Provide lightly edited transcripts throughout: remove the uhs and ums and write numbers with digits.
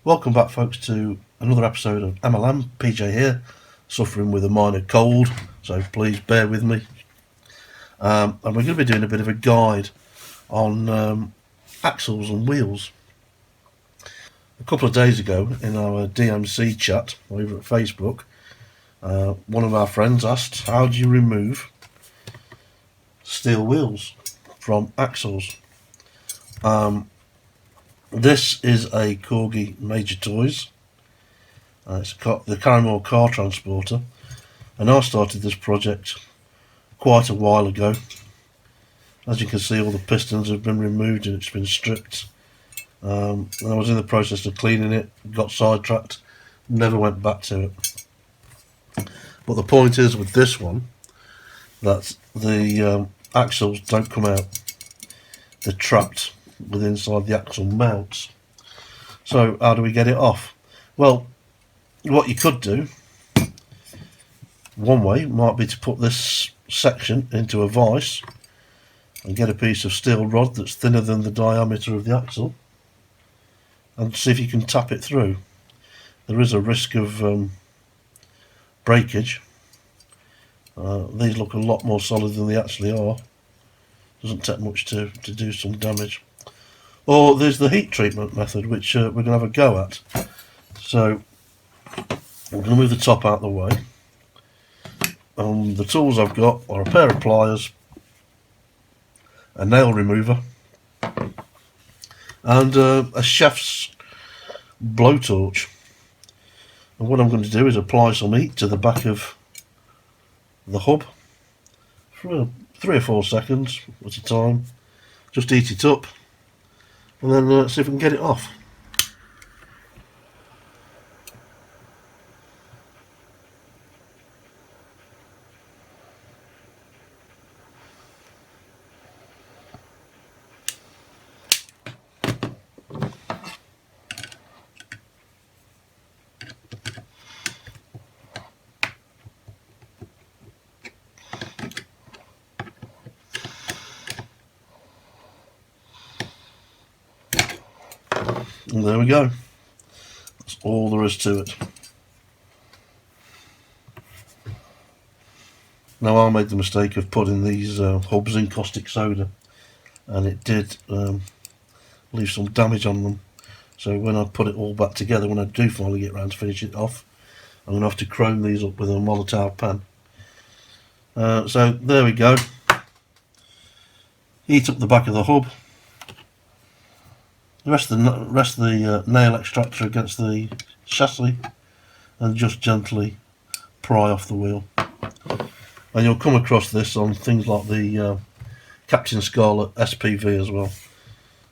Welcome back, folks, to another episode of MLM. PJ here, suffering with a minor cold, so please bear with me. And we're going to be doing a bit of a guide on axles and wheels. A couple of days ago in our DMC chat over at Facebook, one of our friends asked, how do you remove steel wheels from axles? This is a Corgi Major Toys. It's the Carrymore car transporter, and I started this project quite a while ago. As you can see, all the pistons have been removed and it's been stripped. And I was in the process of cleaning it, got sidetracked, never went back to it. But the point is with this one that the axles don't come out. They're trapped within inside the axle mounts. So how do we get it off? Well, what you could do, one way might be to put this section into a vise and get a piece of steel rod that's thinner than the diameter of the axle and see if you can tap it through. There is a risk of breakage. These look a lot more solid than they actually are. Doesn't take much to do some damage. Or there's the heat treatment method, which we're going to have a go at. So we're going to move the top out of the way. The tools I've got are a pair of pliers, a nail remover, and a chef's blowtorch. And what I'm going to do is apply some heat to the back of the hub for 3 or 4 seconds at a time. Just heat it up and then see if we can get it off. And there we go. That's all there is to it. Now, I made the mistake of putting these hubs in caustic soda, and it did leave some damage on them. So when I put it all back together, when I do finally get around to finish it off, I'm going to have to chrome these up with a Molotov pen. So there we go. Heat up the back of the hub. Rest the nail extractor against the chassis and just gently pry off the wheel. And you'll come across this on things like the Captain Scarlet SPV as well.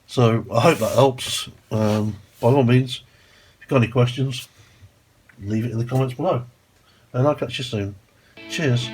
So I hope that helps. By all means, if you've got any questions, leave it in the comments below. And I'll catch you soon. Cheers.